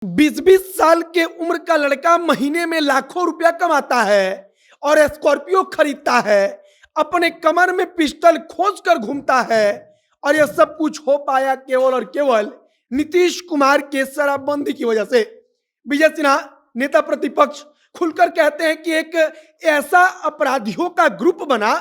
20-20 साल के उम्र का लड़का महीने में लाखों रुपया कमाता है और स्कॉर्पियो खरीदता है, अपने कमर में पिस्टल खोज कर घूमता है। और यह सब कुछ हो पाया केवल और केवल नीतीश कुमार के शराबबंदी की वजह से। विजय सिन्हा नेता प्रतिपक्ष खुलकर कहते हैं कि एक ऐसा अपराधियों का ग्रुप बना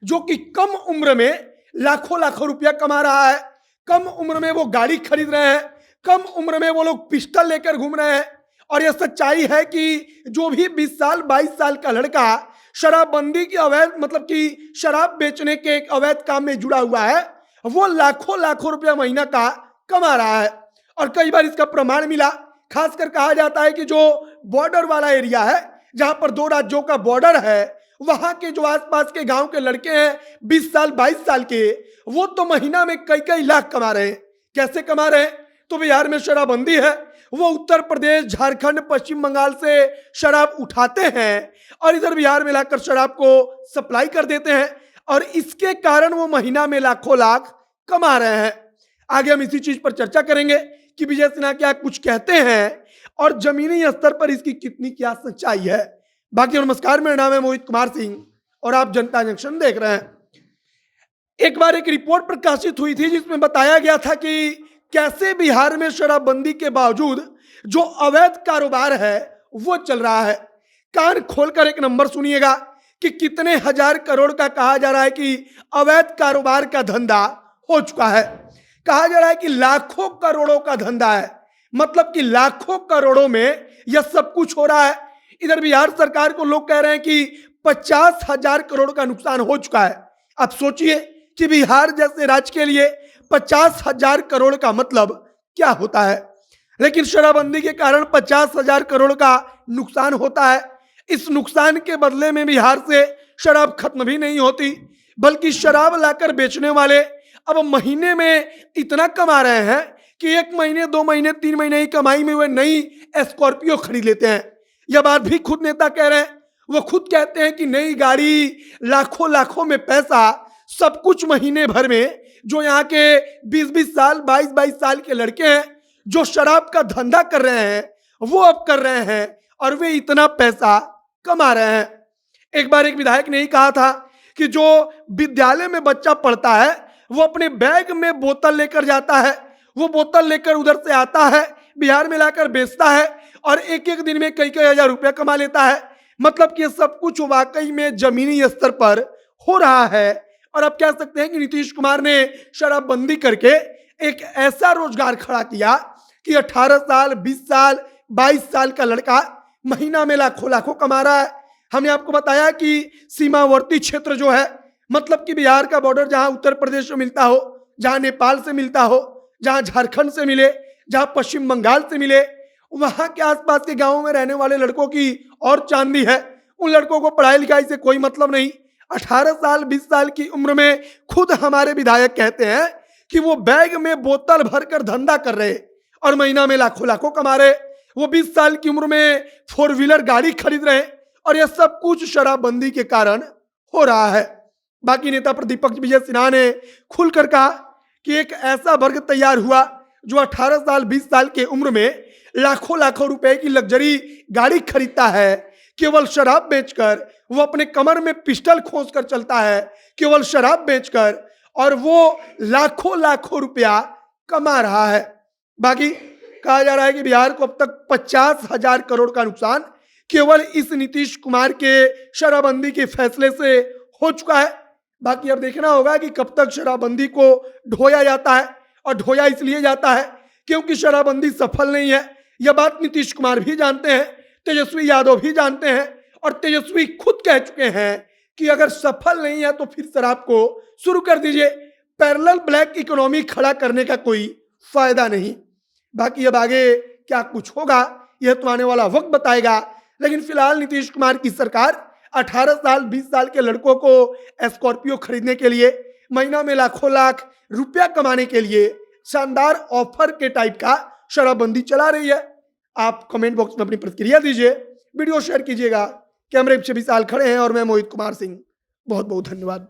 जो कि कम उम्र में लाखों लाखों रुपया कमा रहा है, कम उम्र में वो गाड़ी खरीद रहे हैं, कम उम्र में वो लोग पिस्टल लेकर घूम रहे हैं। और यह सच्चाई है कि जो भी 20 साल 22 साल का लड़का शराबबंदी की अवैध मतलब कि शराब बेचने के एक अवैध काम में जुड़ा हुआ है, वो लाखों लाखों रुपया महीना का कमा रहा है। और कई बार इसका प्रमाण मिला। खासकर कहा जाता है कि जो बॉर्डर वाला एरिया है, जहां पर दो राज्यों का बॉर्डर है, वहां के जो आसपास के गांव के लड़के हैं 20 साल 22 साल के, वो तो महीना में कई कई लाख कमा रहे हैं। कैसे कमा रहे हैं? तो बिहार में शराबबंदी है, वो उत्तर प्रदेश, झारखंड, पश्चिम बंगाल से शराब उठाते हैं और इधर बिहार में लाकर शराब को सप्लाई कर देते हैं और इसके कारण वो महीना में लाखों लाख कमा रहे हैं। आगे हम इसी चीज पर चर्चा करेंगे कि विजय सिन्हा क्या कुछ कहते हैं और जमीनी स्तर पर इसकी कितनी क्या सच्चाई है। बाकी नमस्कार, मेरा नाम है मोहित कुमार सिंह और आप जनता जंक्शन देख रहे हैं। एक बार एक रिपोर्ट प्रकाशित हुई थी जिसमें बताया गया था कि कैसे बिहार में शराबबंदी के बावजूद जो अवैध कारोबार है वो चल रहा है। कान खोलकर एक नंबर सुनिएगा कि कितने हजार करोड़ का कहा जा रहा है कि अवैध कारोबार का धंधा हो चुका है। कहा जा रहा है कि लाखों करोड़ों का धंधा है, मतलब कि लाखों करोड़ों में यह सब कुछ हो रहा है। इधर बिहार सरकार को लोग कह रहे हैं कि 50,000 करोड़ का नुकसान हो चुका है। अब सोचिए कि बिहार जैसे राज्य के लिए 50,000 करोड़ का मतलब क्या होता है। लेकिन शराबबंदी के कारण 50,000 करोड़ का नुकसान होता है। इस नुकसान के बदले में बिहार से शराब खत्म भी नहीं होती, बल्कि शराब लाकर बेचने वाले अब महीने में इतना कमा रहे हैं कि 1 महीने 2 महीने 3 महीने की कमाई में वे नई स्कॉर्पियो खरीद लेते हैं। यह बात भी खुद नेता कह रहे हैं। वो खुद कहते हैं कि नई गाड़ी, लाखों लाखों में पैसा, सब कुछ महीने भर में। जो यहाँ के 20-20 साल 22-22 साल के लड़के हैं जो शराब का धंधा कर रहे हैं, वो अब कर रहे हैं और वे इतना पैसा कमा रहे हैं। एक बार एक विधायक ने ही कहा था कि जो विद्यालय में बच्चा पढ़ता है वो अपने बैग में बोतल लेकर जाता है, वो बोतल लेकर उधर से आता है, बिहार में लाकर बेचता है और एक एक दिन में कई कई हजार रुपया कमा लेता है। मतलब कि ये सब कुछ वाकई में जमीनी स्तर पर हो रहा है। और आप कह सकते हैं कि नीतीश कुमार ने शराबबंदी करके एक ऐसा रोजगार खड़ा किया कि 18 साल 20 साल 22 साल का लड़का महीना में लाखों लाखों कमा रहा है। हमने आपको बताया कि सीमावर्ती क्षेत्र जो है, मतलब कि बिहार का बॉर्डर जहां उत्तर प्रदेश से मिलता हो, जहां नेपाल से मिलता हो, जहां झारखंड से मिले, जहां पश्चिम बंगाल से मिले, वहां के आसपास के गांवों में रहने वाले लड़कों की और चांदी है। उन लड़कों को पढ़ाई लिखाई से कोई मतलब नहीं। 18 साल 20 साल की उम्र में खुद हमारे विधायक कहते हैं कि वो बैग में बोतल भरकर धंधा कर रहे और महीना में लाखों लाखों कमा रहे। वो 20 साल की उम्र में 4 व्हीलर गाड़ी खरीद रहे और यह सब कुछ शराबबंदी के कारण हो रहा है। बाकी नेता प्रतिपक्ष विजय सिन्हा ने खुलकर कहा कि एक ऐसा वर्ग तैयार हुआ जो 18 साल 20 साल के उम्र में लाखों लाखों रुपए की लग्जरी गाड़ी खरीदता है, केवल शराब बेचकर। वो अपने कमर में पिस्टल खोस कर चलता है केवल शराब बेचकर, और वो लाखों लाखों रुपया कमा रहा है। बाकी कहा जा रहा है कि बिहार को अब तक 50,000 करोड़ का नुकसान केवल इस नीतीश कुमार के शराबबंदी के फैसले से हो चुका है। बाकी अब देखना होगा कि कब तक शराबबंदी को ढोया जाता है, और ढोया इसलिए जाता है क्योंकि शराबबंदी सफल नहीं है। यह बात नीतीश कुमार भी जानते हैं, तेजस्वी यादव भी जानते हैं, और तेजस्वी खुद कह चुके हैं कि अगर सफल नहीं है तो फिर शराब को शुरू कर दीजिए। पैरेलल ब्लैक इकोनॉमी खड़ा करने का कोई फायदा नहीं। बाकी अब आगे क्या कुछ होगा यह तो आने वाला वक्त बताएगा। लेकिन फिलहाल नीतीश कुमार की सरकार 18 साल 20 साल के लड़कों को स्कॉर्पियो खरीदने के लिए, महीना में लाखों लाख रुपया कमाने के लिए शानदार ऑफर के टाइप का शराबबंदी चला रही है। आप कमेंट बॉक्स में अपनी प्रतिक्रिया दीजिए, वीडियो शेयर कीजिएगा। कैमरे पीछे विशाल खड़े हैं और मैं मोहित कुमार सिंह। बहुत बहुत धन्यवाद।